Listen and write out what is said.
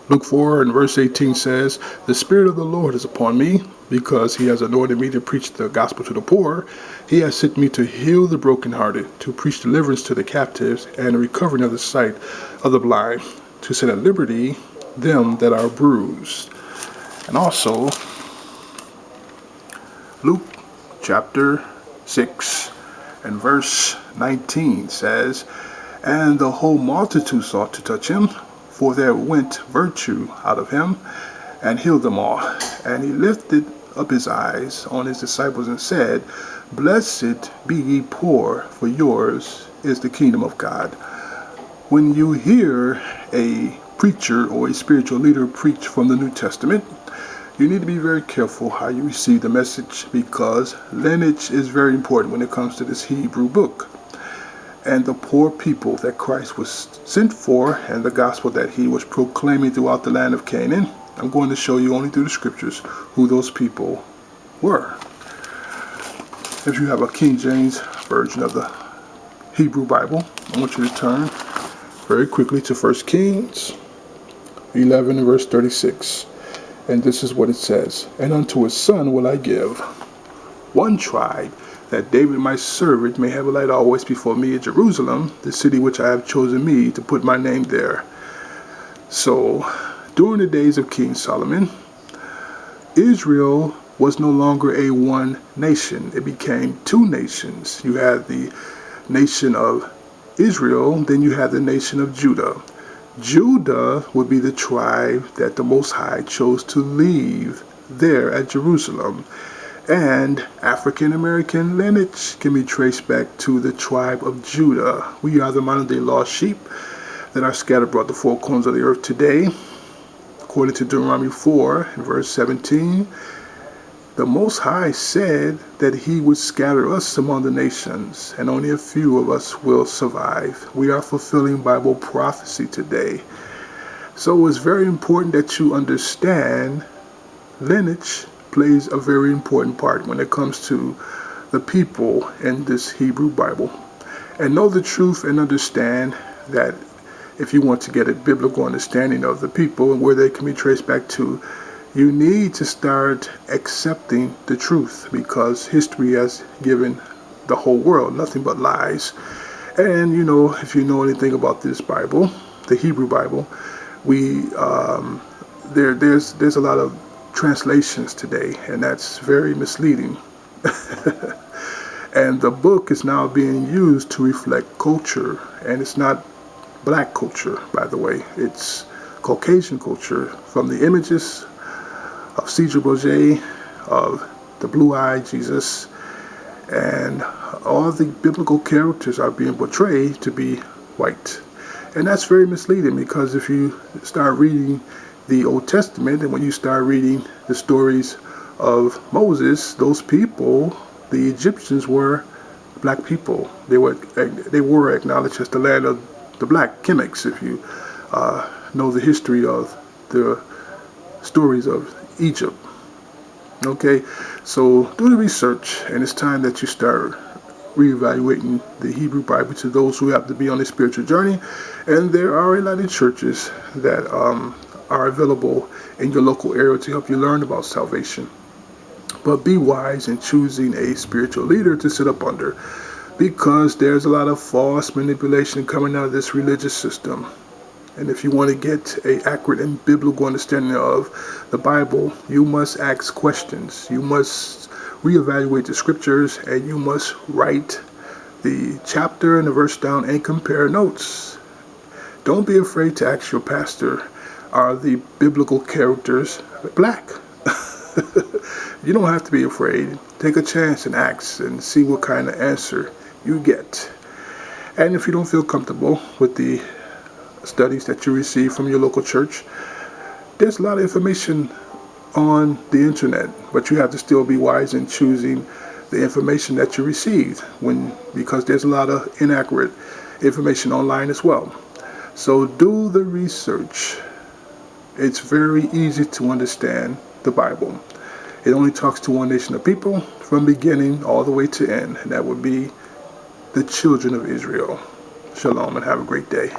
Luke 4 and verse 18 says, "The Spirit of the Lord is upon me, because he has anointed me to preach the gospel to the poor. He has sent me to heal the brokenhearted, to preach deliverance to the captives, and the recovering of the sight of the blind, to set at liberty them that are bruised." And also, Luke chapter 6 and verse 19 says, "And the whole multitude sought to touch him, for there went virtue out of him, and healed them all. And he lifted up his eyes on his disciples and said, Blessed be ye poor, for yours is the kingdom of God." When you hear a preacher or a spiritual leader preach from the New Testament, you need to be very careful how you receive the message, because lineage is very important when it comes to this Hebrew book. And the poor people that Christ was sent for, and the gospel that he was proclaiming throughout the land of Canaan, I'm going to show you only through the scriptures who those people were. If you have a King James version of the Hebrew Bible, I want you to turn very quickly to 1 Kings 11 and verse 36. And this is what it says, "And unto his son will I give one tribe, that David my servant may have a light always before me in Jerusalem, the city which I have chosen me to put my name there." So, during the days of King Solomon, Israel was no longer a one nation. It became two nations. You had the nation of Israel, then you had the nation of Judah. Judah would be the tribe that the Most High chose to leave there at Jerusalem. And African American lineage can be traced back to the tribe of Judah. We are the modern day lost sheep that are scattered abroad the four corners of the earth today. According to Deuteronomy 4 and verse 17, the Most High said that he would scatter us among the nations, and only a few of us will survive. We are fulfilling Bible prophecy today. So it's very important that you understand lineage plays a very important part when it comes to the people in this Hebrew Bible. And know the truth and understand that if you want to get a biblical understanding of the people and where they can be traced back to, you need to start accepting the truth, because history has given the whole world nothing but lies. And you know, if you know anything about this Bible, the Hebrew Bible, there's a lot of translations today, and that's very misleading. And the book is now being used to reflect culture, and it's not black culture, by the way. It's Caucasian culture, from the images of Caesar Borgia, of the blue-eyed Jesus, and all the biblical characters are being portrayed to be white. And that's very misleading, because if you start reading the Old Testament, and when you start reading the stories of Moses, those people, the Egyptians, were black people. They were acknowledged as the land of the black Kemics, if you know the history of the stories of Egypt. Okay, so do the research, and it's time that you start reevaluating the Hebrew Bible to those who have to be on a spiritual journey. And there are a lot of churches that are available in your local area to help you learn about salvation. But be wise in choosing a spiritual leader to sit up under, because there's a lot of false manipulation coming out of this religious system. And if you want to get an accurate and biblical understanding of the Bible, you must ask questions. You must reevaluate the scriptures, and you must write the chapter and the verse down and compare notes. Don't be afraid to ask your pastor, are the biblical characters black? You don't have to be afraid. Take a chance and ask and see what kind of answer you get. And if you don't feel comfortable with the studies that you receive from your local church, there's a lot of information on the internet, but you have to still be wise in choosing the information that you receive, because there's a lot of inaccurate information online as well. So do the research. It's very easy to understand the Bible. It only talks to one nation of people from beginning all the way to end, and that would be the children of Israel. Shalom, and have a great day.